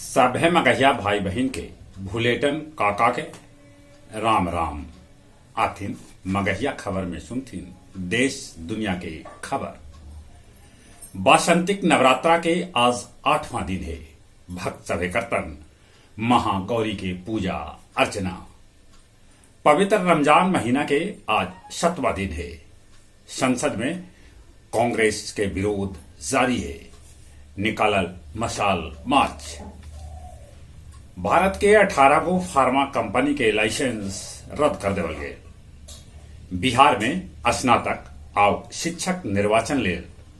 सभे मगहिया भाई बहन के भुलेटन काका के राम राम आथिन मगहिया खबर में सुनथिन देश दुनिया के खबर। बासंतिक नवरात्रा के आज 8वां दिन है। भक्त सभे करतन महागौरी के पूजा अर्चना। पवित्र रमजान महीना के आज 7वां दिन है। संसद में कांग्रेस के विरोध जारी है। निकालल मशाल मार्च। भारत के 18 गो फार्मा कंपनी के लाइसेंस रद्द कर देवल गए। बिहार में स्नातक और शिक्षक निर्वाचन ले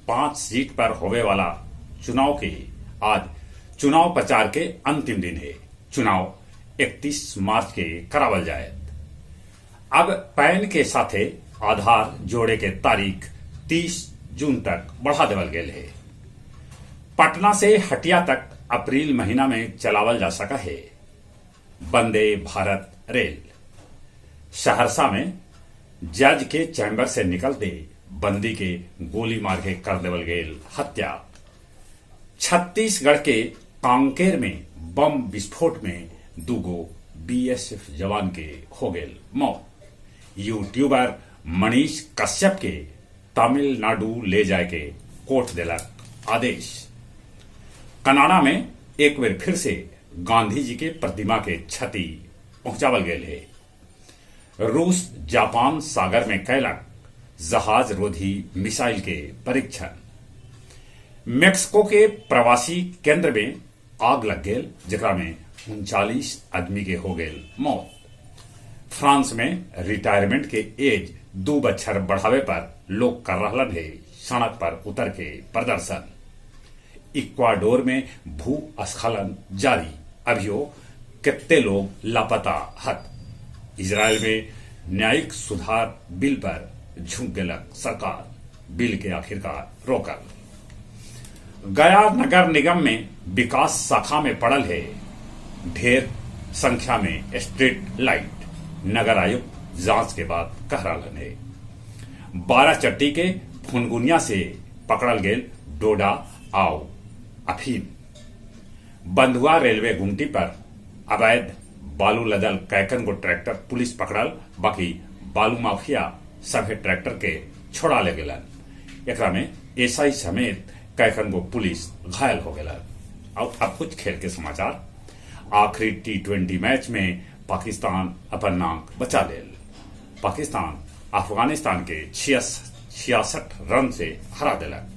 5 सीट पर होवे वाला चुनाव के आज चुनाव प्रचार के अंतिम दिन है। चुनाव 31 मार्च के करावल जाए। अब पैन के साथे आधार जोड़े के तारीख 30 जून तक बढ़ा देवल गए है। पटना से हटिया तक अप्रैल महीना में चलावल जा सका है। वंदे भारत रेल। सहरसा में जज के चैम्बर से निकलते बंदी के गोली मार के कर देवल गेल हत्या। छत्तीसगढ़ के कांकेर में बम विस्फोट में 2 गो बीएसएफ जवान के हो गेल मौत। यूट्यूबर मनीष कश्यप के तमिलनाडु ले जाए के कोर्ट देलक आदेश। कनाडा में एक बार फिर से गांधी जी के प्रतिमा के क्षति पहुंचावल गए है। रूस जापान सागर में कैलक जहाज रोधी मिसाइल के परीक्षण। मेक्सिको के प्रवासी केंद्र में आग लग गेल जेकरा में 39 आदमी के हो गेल मौत। फ्रांस में रिटायरमेंट के एज 2 बछर बढ़ावे पर लोग कर रहलन है सड़क पर उतर के प्रदर्शन। इक्वाडोर में भूस्खलन जारी। अभियो कितने लोग लापता हत। इजरायल में न्यायिक सुधार बिल पर झुक गेलक सरकार। बिल के आखिरकार रोकल। गया नगर निगम में विकास शाखा में पड़ल है ढेर संख्या में स्ट्रीट लाइट। नगर आयुक्त जांच के बाद कह रहा है। 12 चट्टी के फुनगुनिया से पकड़ल गेल डोडा आओ अफीम। बंधुआ रेलवे गुमटी पर अवैध बालू लदल कैकन गो ट्रैक्टर पुलिस पकड़ल। बाकी बालू माफिया सभे ट्रैक्टर के छोड़ा ले गेलन। एकरा में एसआई समेत कैकन गो पुलिस घायल हो गेलन। और अब कुछ खेल के समाचार। आखिरी T20 मैच में पाकिस्तान अपन नाम बचा लेल। पाकिस्तान अफगानिस्तान के 66 रन से हरा दिलक।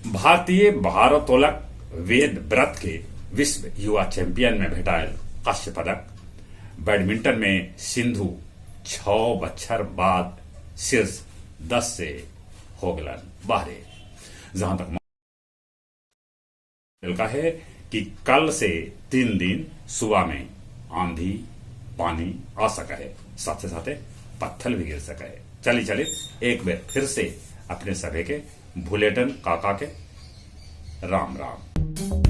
भारतीय भारोत्तोलक वेद व्रत के विश्व युवा चैंपियन में भेटायल कांस्य पदक। बैडमिंटन में सिंधु 6 बछर बाद शीर्ष 10 से हो गलन बाहरे। जहां तक का है कि कल से 3 दिन सुबह में आंधी पानी आ सका है। साथ साथ पत्थर भी गिर सका है। चली एक बार फिर से अपने सभी के भुलेटन काका के राम राम।